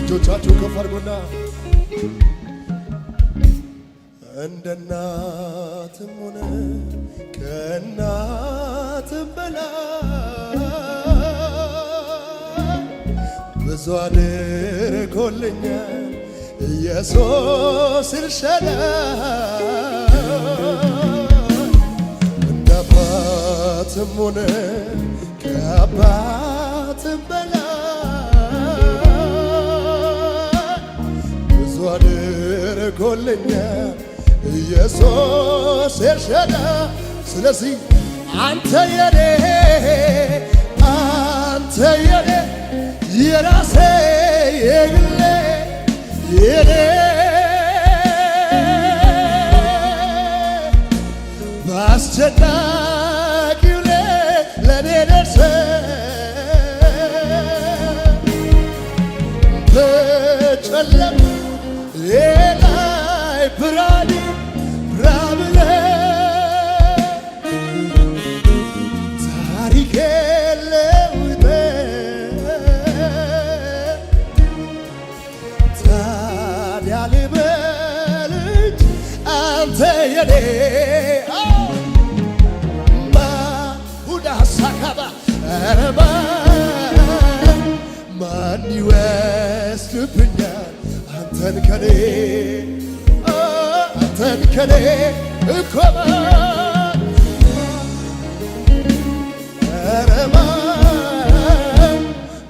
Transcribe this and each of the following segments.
እጆቻችሁ ከፍ አድርጉና እንደ እናትም ሆነ ከእናትም በላይ ብዙ አድርጎልኛል ኢየሱስ ኤልሻዳይ እንደ አባትም ሆነ ከአባትም በላይ ብዙ አድርጎልኛል ኢየሱስ ኤልሻዳይ ስለዚህ አንተ የኔ የራሴ የግሌ የኔ በአስጨናቂው ለኔ ደርሰህ በጨለማ ላይ ብርሃን ብራብለህ ታሪኬን ለውጠህ ታዲያ ልበል እንጂ አንተ የኔ ማሁዳሳካባ ረባ ማን ይወስድብኛል አንተን ከኔ እኮ ኧረ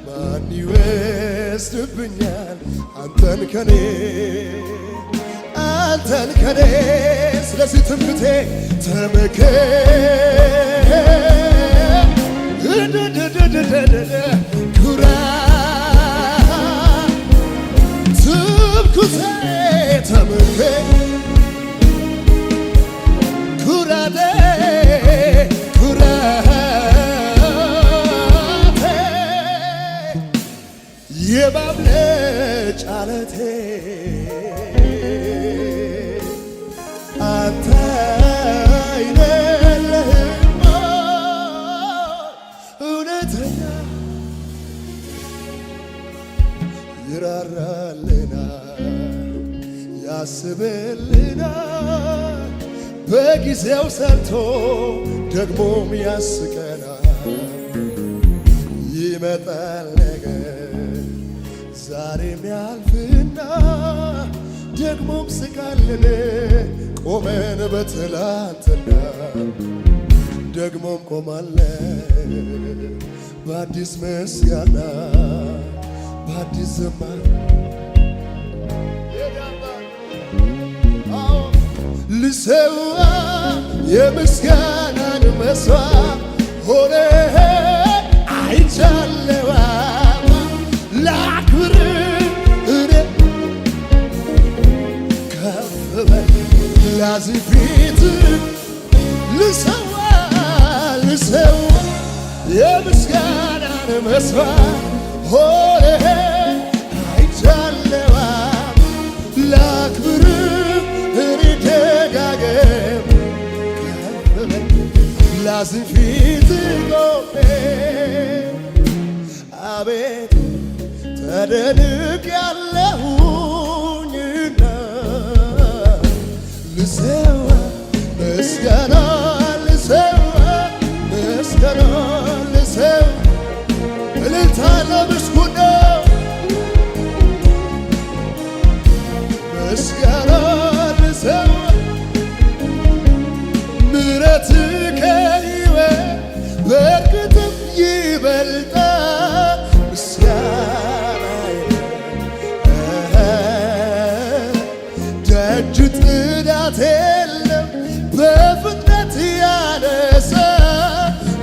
ማን ይወስድብኛል አንተን ከኔ ስለዚህ ትምክቴ የማምለጫ ዓለቴ አንተ አይደለህም እውነተኛ ይራራልናል ያስብልናል በጊዜው ሰርቶ ደግሞም ያስቀናል ይመጣል ነገር ዛሬም ያልፍና ደግሞም ስቃልን ቆመን በትላንትና ደግሞም ቆማለን በአዲስ ምስጋና በአዲስ ዘመን ልሰዋ የምስጋናን መስዋዕት ሆነ አይቻለዋ ላክብር እኔ ከፍ በል ላዚህ ፊት ልሰዋ የምስጋናን መስዋዕት ሆነ አይቻለዋ ላክብር እኔ ደጋግም ከፍ በል ላዚህ ፊት ቆሜ አቤት ተደንቄያለሁኝና ልሰዋ ምስጋና እልልታ ለምስጉና ምስጋና ልሰዋ ምሕረትህ ከሕይወት በእርግጥም ይበልጣል ደጅ ጥዳት የለም በፍጥነት ያነሳ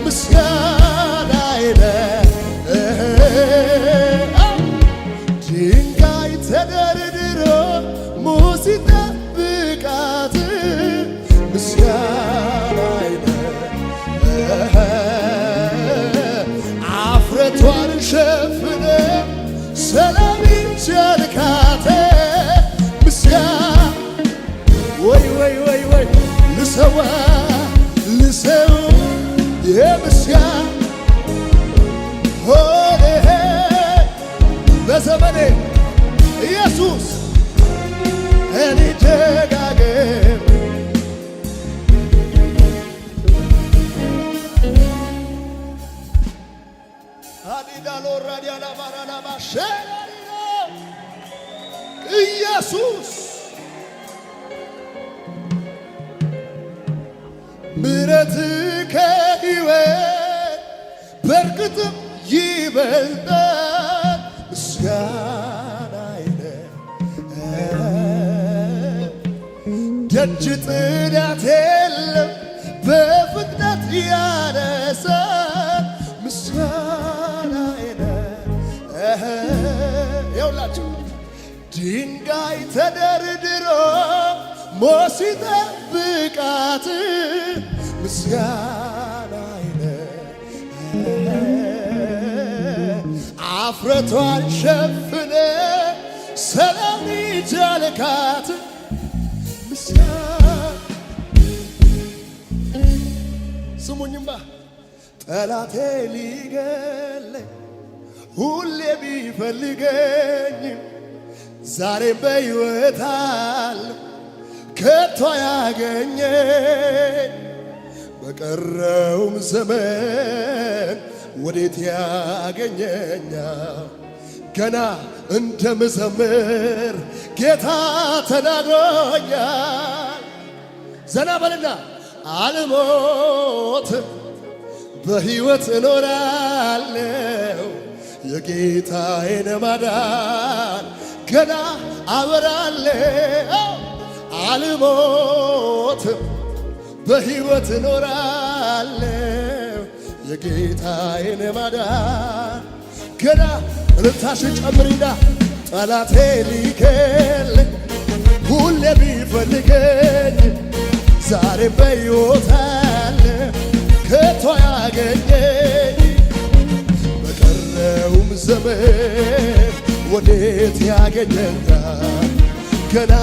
ምስጋናዬ ድንጋይ ተደርድሮ ሙሴ ሲጠብቃት ምስጋናዬ አፍረቷን ሸፍነ ሰላም ቸርካተ ወይ ልሰዋ የምስጋና ሆነ በዘመኔ ኢየሱስ እኔ ደጋግም አዲዳሎ ራዲያላ ባራላ ባሸራሪኖ ኢየሱስ ምሕረት ከሕይወት በርግጥም ይበልጣል ምስጋናዬ ደጅ ጥናት የለም በፍጥነት ያነሳል ምስጋናዬ ይኸውላችሁ ድንጋይ ተደርድሮ ሞት ሲጠብቃት ምስጋናዬ አፍረቷን ሸፍነ ሰላም ይጃልካት ስሙኝማ ጠላቴ ሊገለኝ ሁሌ ቢፈልገኝም ዛሬም በሕይወት አለሁ ከቶ ያገኘኝ በቀረውም ዘመን ወዴት ያገኘኛል ገና እንደምዘምር ጌታ ተናግሮኛል ዘና በልና አልሞትም በሕይወት እኖራለሁ የጌታዬን ማዳን ገና አወራለሁ አልሞትም በሕይወት እኖራለሁ የጌታዬን ማዳን ገና እልልታሽን ጨምሪና ጠላቴ ሊገለኝ ሁሌ ቢፈልገኝ ዛሬም በሕይወት አለ ከቶ ያገኘኝ በቀረውም ዘመን ወዴት ያገኘኛል ገና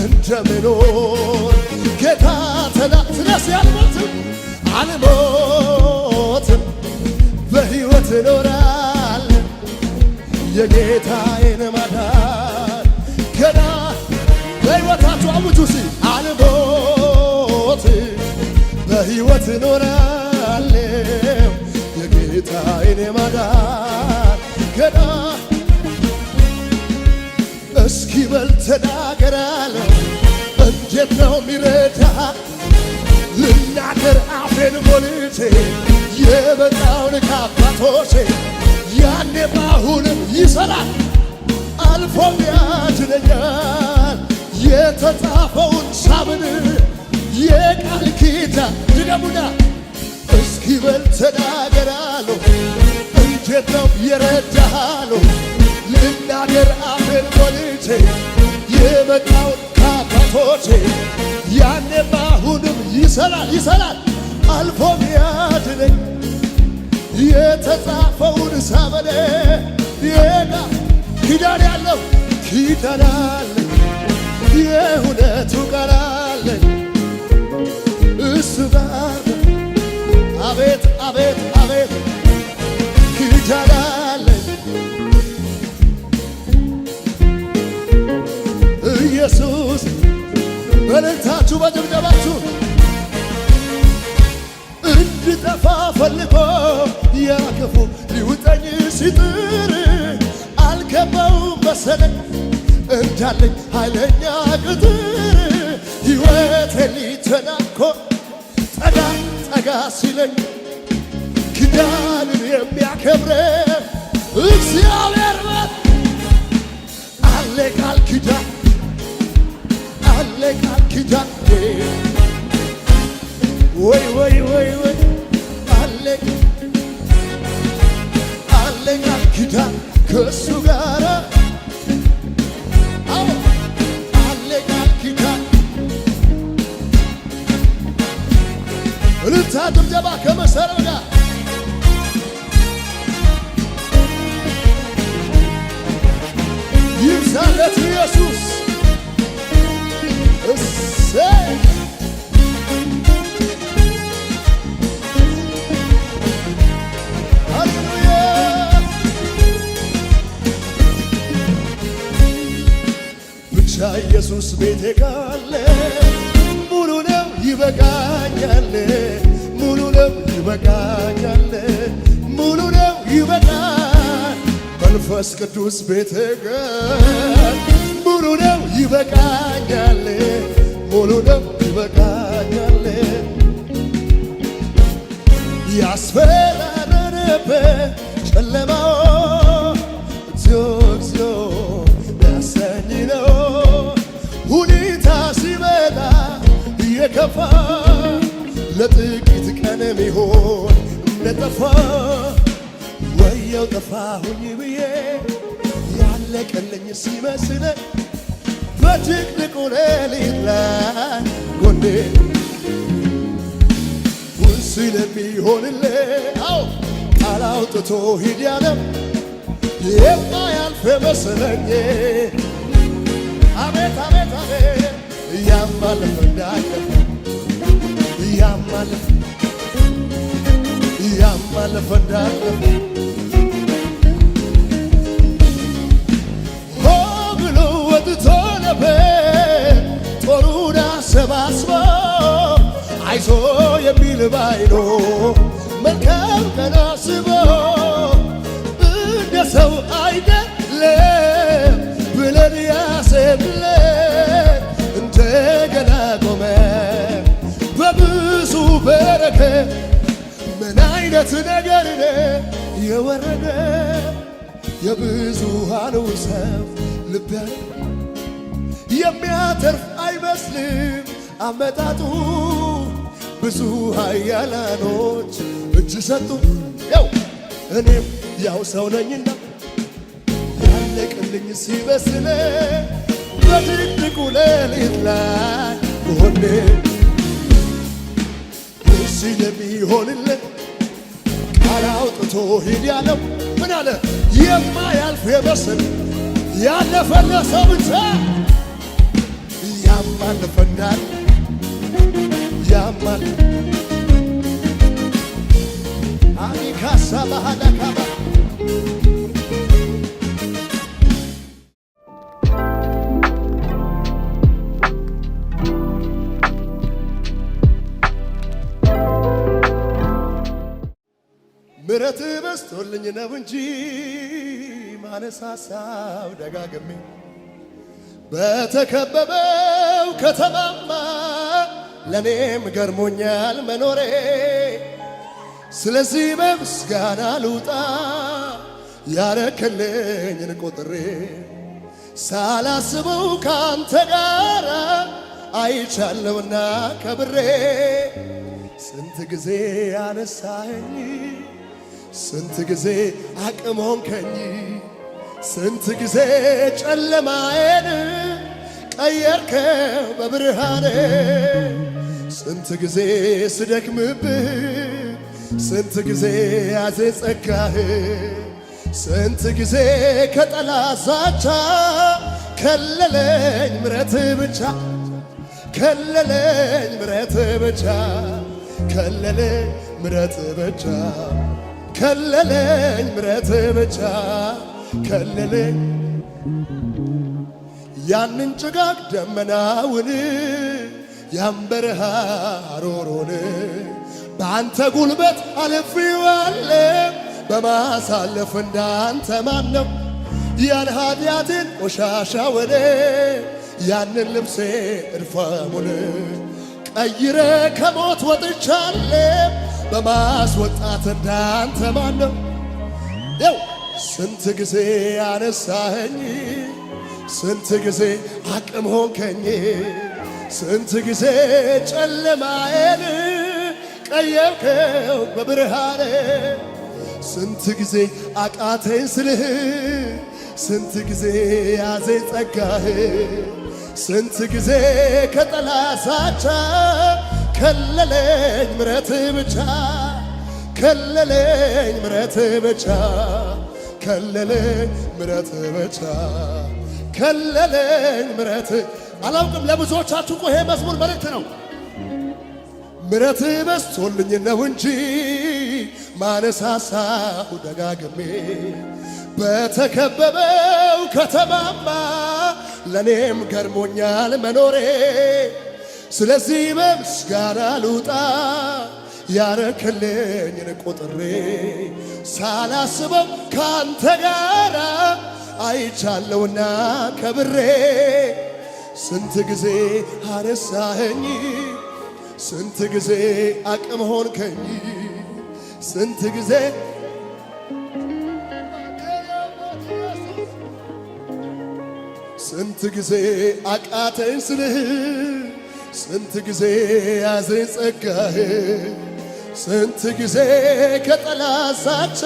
እንደምኖር ጌታ ስለስ አልሞትም አልሞትም በሕይወት እኖራለሁ የጌታዬን ማዳን ገና በሕይወታችሁ አውጁ ሲ አልሞትም በሕይወት እኖራለሁ የጌታዬን ማዳን ገና እስኪ በል ተናገር አለው እንዴት ነው ሚረዳ ልናገር አፌን ሞልቼ የመጣውን ከአባቶቼ ያኔ ባሁንም ይሠራል አልፎም ያድነኛል የተጻፈውን ሳምን የቃል ኪዳን ድገሙና እስኪ በል ተናገር አለው እንዴት ነው የረዳሃለው ልናገር አፌን ሞልቼ የመጣውን ከአባቶቼ ያኔ ባሁንም ይሠራል አልፎም ያድነኝ የተጻፈውን ሳመነ የጋ ኪዳን ያለው ኪዳን አለኝ የእውነቱ ቃል አለኝ እሱ ጋር አቤት አቤት አቤት ኪዳን አለኝ ኢየሱስ በእልልታችሁ በጭብጨባችሁ እንድጠፋ ፈልጎ ያ ክፉ ሊውጠኝ ሲጥር አልገባውም መሰለኝ እንዳለኝ ኃይለኛ ቅጥር ሕይወቴን ሊተናኮል ጠጋ ጠጋ ሲለኝ ኪዳንን የሚያከብር እግዚአብሔር አለ ቃል ኪዳን አለ ቃል ኪዳን ወይ ወይ ወይ ወይ አለ ቃል ኪዳን ከእሱ ጋር አዎ አለ ቃል ኪዳን እልልታ ድብደባ ከመሰረው ጋር ይብዛለት ኢየሱስ እሰይ ሃሌሉያ ኢየሱስ ቤቴ ካለ ሙሉ ነው ይበቃኛል፣ ሙሉ ነው ይበቃኛል፣ ሙሉ ነው ይበቃል። መንፈስ ቅዱስ ቤቴ ጋር ሙሉ ነው ይበቃኛል፣ ሙሉ ነው ይበቃኛል። ያስፈራረበት ጨለማው እግዚኦ እግዚኦ ያሰኝ ነው። ሁኔታ ሲመጣ እየከፋ ለጥቂት ቀን ሚሆን እንደጠፋ ወየው ጠፋሁኝ ብዬ ያለቀልኝ ሲመስለኝ በጭቅጭቁ ሌሊት ላይ ጎኔ ስለሚሆንልህ ቃል አውጥቶ ሂድ ያለው የማያልፍ መሰለኝ። አቤት አቤት አቤት እያማለፈ እንዳለፈ እያማለፈ እንዳለፈ ሆ ብሎ ወጥቶ ነበር ጦሩን አሰባስቦ አይዞ የሚል ባይኖ መልካም ቀን አስቦ እንደ ሰው አይደለም ብለን ያሰብለን እንደገና ቆመ በብዙ በረከት። ምን አይነት ነገር የወረደ የብዙሃኑ ሰው ልብ የሚያተርፍ አይመስልም አመጣጡ። ብዙ ኃያላኖች እጅ ሰጡ። ያው እኔም ያው ሰው ነኝና ያለቅልኝ ሲበስለ በድቅድቁ ሌሊት ላይ ጎኔ ስለሚሆንለት ቃል አውጥቶ ሂድ ያለው ምን አለ? የማያልፍ የመስል ያለፈለ ሰው ብቻ ያማልፈናል ያማል አኒካሳ ባህላካባ ምሕረት በስቶልኝ ነው እንጂ ማነሳሳው ደጋግሜ በተከበበው ከተማማ ለኔም ገርሞኛል መኖሬ። ስለዚህ በምስጋና ልውጣ ያረከልኝን ቆጥሬ ሳላስበው ካንተ ጋር አይቻለውና ከብሬ ስንት ጊዜ አነሳኸኝ፣ ስንት ጊዜ አቅም ሆንከኝ፣ ስንት ጊዜ ጨለማዬን ቀየርከው በብርሃኔ። ስንት ጊዜ ስደክምብህ፣ ስንት ጊዜ ያዜ ጸጋህ፣ ስንት ጊዜ ከጠላት ዛቻ ከለለኝ ምሕረትህ ብቻ፣ ከለለኝ ምሕረትህ ብቻ፣ ከለለኝ ምሕረትህ ብቻ፣ ከለለኝ ምሕረትህ ብቻ፣ ከለለኝ ያንን ጭጋግ ደመናውን ያን በረሃ አሮሮን በአንተ ጉልበት አልፌዋለሁ። በማሳለፍ እንዳንተ ማን ነው? ያን ኃጢአቴን ቆሻሻ ወደ ያንን ልብሴ እድፋሙን ቀይረ ከሞት ወጥቻለሁ። በማስወጣት እንዳንተ ማን ነው? ያው ስንት ጊዜ አነሳኸኝ፣ ስንት ጊዜ አቅም ሆንከኝ፣ ስንት ጊዜ ጨለማዬን ቀየርከው በብርሃኔ። ስንት ጊዜ አቃተኝ ስልህ፣ ስንት ጊዜ ያዘኝ ጸጋህ፣ ስንት ጊዜ ከጠላት ዛቻ ከለለኝ ምሕረትህ ብቻ፣ ከለለኝ ምሕረትህ ብቻ፣ ከለለኝ ምሕረትህ ብቻ፣ ከለለኝ ምሕረትህ። አላውቅም ለብዙዎቻችሁ እኮ ይሄ መዝሙር መልእክት ነው። ምሕረትህ በዝቶልኝ ነው እንጂ ማነሳሳሁ ደጋግሜ በተከበበው ከተማማ ለኔም ገርሞኛል መኖሬ ስለዚህ በምስጋና ልውጣ ያረክልኝን ቆጥሬ ሳላስበው ካንተ ጋራ አይቻለውና ከብሬ ስንት ጊዜ አነሳኸኝ ስንት ጊዜ አቅም ሆንከኝ ስንት ጊዜ ስንት ጊዜ አቃተኝ ስልህ ስንት ጊዜ ያዘኝ ጸጋህ ስንት ጊዜ ከጠላት ዛቻ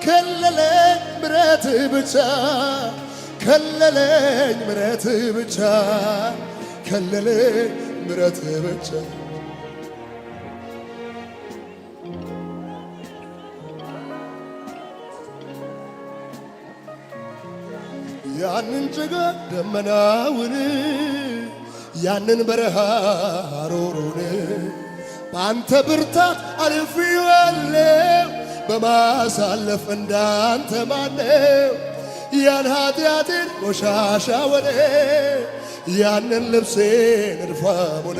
ከለለኝ ምሕረትህ ብቻ ከለለኝ ምሕረትህ ብቻ ከለለኝ ምሕረትህ ብቻ ያንን ጭጋግ ደመናውን ያንን በረሃ ሐሩሩን በአንተ ብርታት አልፌዋለሁ በማሳለፍ እንዳንተ ማነው ያን ኃጢአቴን ቆሻሻ ወደ ያንን ልብሴን እድፋሙን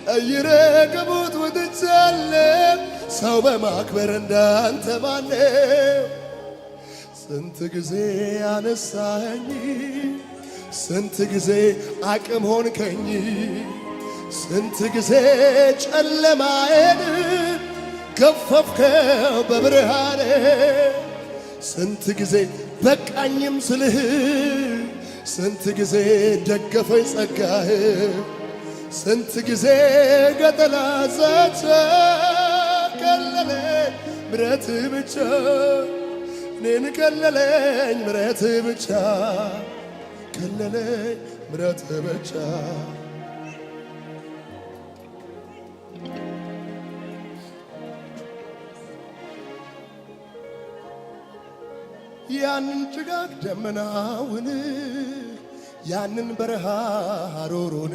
ቀይረ ከሞት ወጥቻለሁ ሰው በማክበር እንዳንተ ማነው ስንት ጊዜ አነሳኸኝ ስንት ጊዜ አቅም ሆንከኝ ስንት ጊዜ ጨለማዬን ገፈፍከው በብርሃኔ ስንት ጊዜ በቃኝም ስልህ ስንት ጊዜ ደገፈኝ ጸጋህ ስንት ጊዜ ገጠላ ዛቻ ከለለኝ ምሕረትህ ብቻ እኔን ከለለኝ ምሕረትህ ብቻ ከለለኝ ምሕረትህ ብቻ ያንን ጭጋግ ደመናውን ያንን በረሃ ሐሩሩን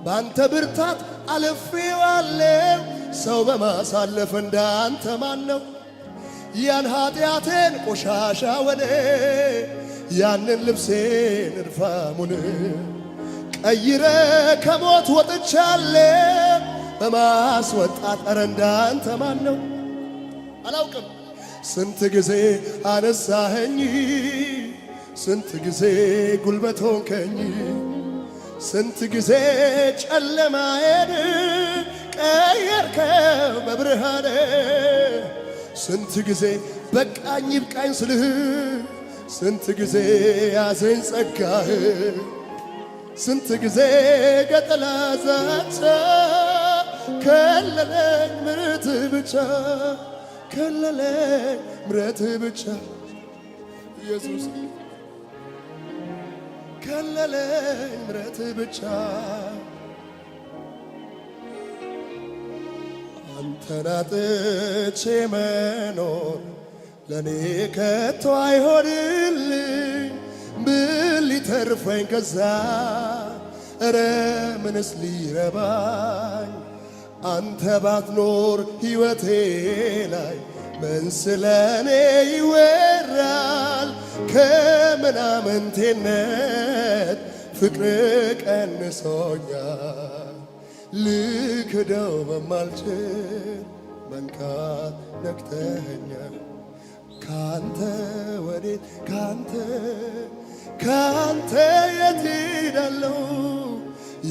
ባንተ ብርታት አልፌዋለሁ ሰው በማሳለፍ እንዳንተ ማነው ያን ኃጢአቴን ቆሻሻ ወደ ያንን ልብሴን እድፋሙን ቀይረ ከሞት ወጥቻለሁ በማስወጣት ኧረ እንዳንተ ማነው አላውቅም ስንት ጊዜ አነሳኸኝ ስንት ጊዜ ጉልበት ሆንከኝ ስንት ጊዜ ጨለማዬን ቀየርከው በብርሃኔ ስንት ጊዜ በቃኝ ይብቃኝ ስልህ ስንት ጊዜ ያዘኝ ጸጋህ ስንት ጊዜ ገጠላ ዛቻ ከለለኝ ምሕረትህ ብቻ ከለለኝ ምሕረትህ ብቻ ኢየሱስ ከለለኝ ምሕረትህ ብቻ አንተን አጥቼ መኖር ለኔ ከቶ አይሆንልኝ ምን ሊተርፈኝ ከዛ ኧረ ምንስ ሊረባኝ አንተ ባትኖር ሕይወቴ ላይ ምን ስለኔ ይወራል ከምናምንቴነት ፍቅር ቀንሶኛል ልክደው በማልችል መንካት ነክተኸኛል ካንተ ወዴት ካንተ የት ሄዳለሁ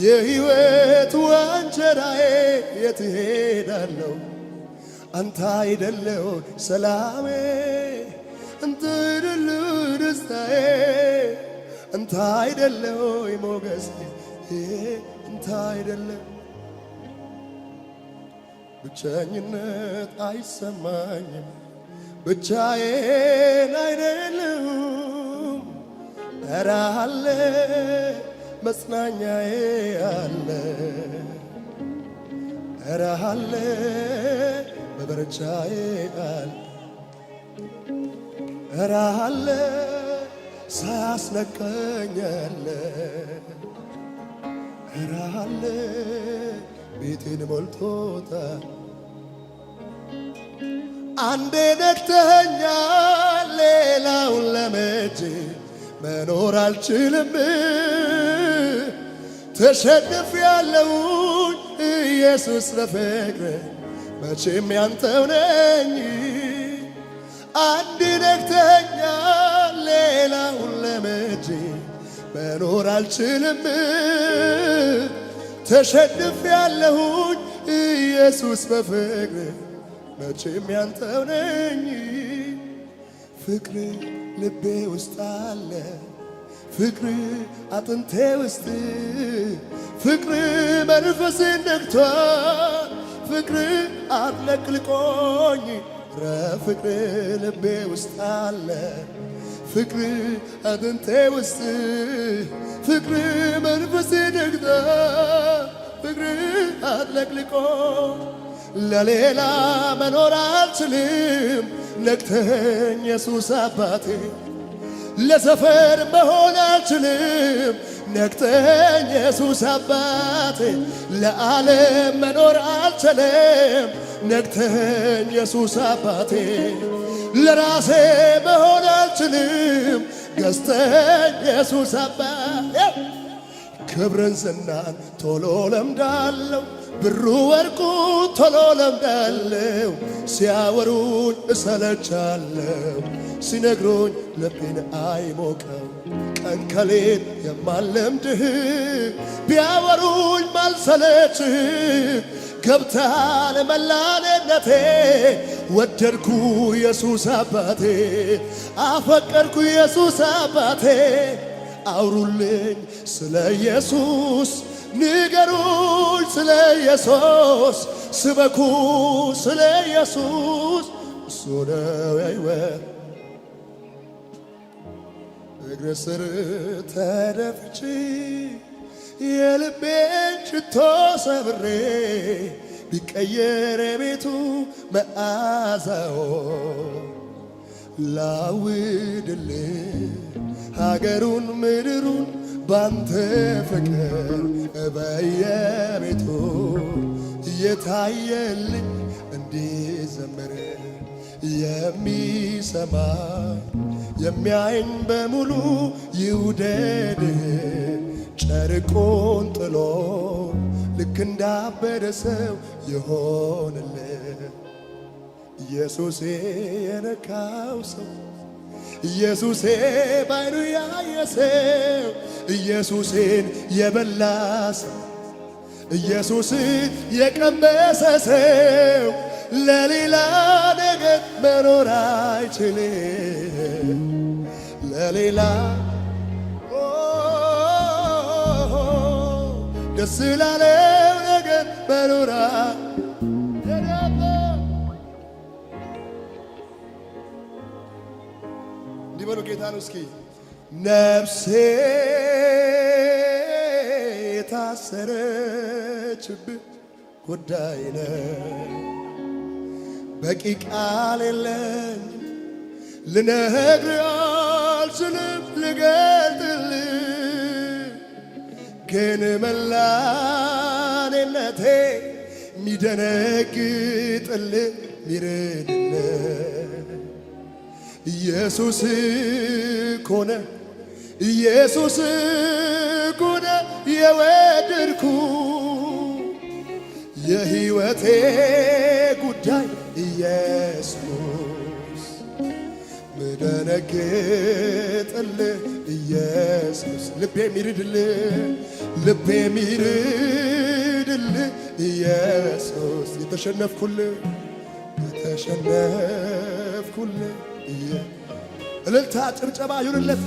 የሕይወት ዋንጀራዬ የት ሄዳለሁ አንተ አይደለሁ ሰላሜ አንተ አይደለሁ ደስታዬ አንተ አይደለሁ ሞገሴ አንተ አይደለሁ ብቸኝነት አይሰማኝም ብቻዬን አይደለሁም ኧረ አለ መጽናኛዬ አለ ኧረ አለ መበረቻዬ አለ ኧረ አለ ሳያስነቀኝ አለ ኧረ አለ ቤቴን ሞልቶታል አንዴ ነክተኸኛል ሌላውን ለመቼ መኖር አልችልም ተሸንፌያለሁኝ ኢየሱስ ለፍቅር መቼም ያንተው ነኝ አንድ ነክተኸኛል ሌላውን ለምጄ መኖር አልችልም ተሸንፌያለሁኝ ኢየሱስ በፍቅር መቼም ያንተው ነኝ ፍቅር ልቤ ውስጥ አለ ፍቅር አጥንቴ ውስጥ ፍቅር መንፈሴን ነክቷል ፍቅር አጥለቅልቆኝ ፍቅር ልቤ ውስጥ አለ ፍቅር አጥንቴ ውስጥ ፍቅር መንፈሴን ነክቷል ፍቅር አጥለቅልቆኝ ለሌላ መኖር አልችልም ነክተኸኝ ኢየሱስ አባቴ ለሰፈር መሆን አልችልም ነክተኸኝ ኢየሱስ አባቴ ለዓለም መኖር አልችልም ነክተኸኝ ኢየሱስ አባቴ ለራሴ መሆን አልችልም ገዝተኸኝ ኢየሱስ አባቴ ክብርን ዝናን ቶሎ ለምዳለው ብሩ ወርቁ ቶሎ ለምዳለው ሲያወሩኝ እሰለቻለሁ ሲነግሩኝ ልቤን አይሞቀው ቀን ከሌት የማለምድህ ቢያወሩኝ ማልሰለችህ ገብታል መላኔነቴ ወደድኩ ኢየሱስ አባቴ አፈቀርኩ ኢየሱስ አባቴ አውሩልኝ ስለ ኢየሱስ ንገሩኝ ስለ ኢየሱስ ስበኩ ስለ ኢየሱስ እሱ ነው ሕይወት እግር ስር ተደፍቼ የልቤን ሽቶ ሰብሬ ቢቀየር ቤቱ መዓዛው ላውድልህ ሀገሩን ምድሩን ባንተ ፍቅር በየቤቱ እየታየልኝ እንዲዘምር የሚሰማኝ የሚያየኝ በሙሉ ይውደድህ ጨርቁን ጥሎ ልክ እንዳበደ ሰው ይሆንልህ ኢየሱሴ የነካው ሰው ኢየሱሴ ባይኑ ያየ ሰው ኢየሱሴን የበላ ሰው ኢየሱስን የቀመሰ ሰው ለሌላ ነገር መኖር አይችልም ለሌላ ደስ ላለው ነገር መኖር እንዲበሉ ጌታ ነው እስኪ ነፍሴ የታሰረችብህ ጉዳይ ነው በቂ ቃል የለኝም ልነግርህ አልችልም ልገልጥልህ ግን መላኔነቴ ሚደነግጥልህ ሚርድልህ ኢየሱስ ኮነ ኢየሱስ ኮነ የወደድኩ የሕይወቴ ጉዳይ ኢየሱስ ምደነግጥልህ ኢየሱስ ልቤ ሚርድልህ ልቤ ሚርድልህ ኢየሱስ የተሸነፍኩልህ እልልታ ጭብጨባ ይሁንለት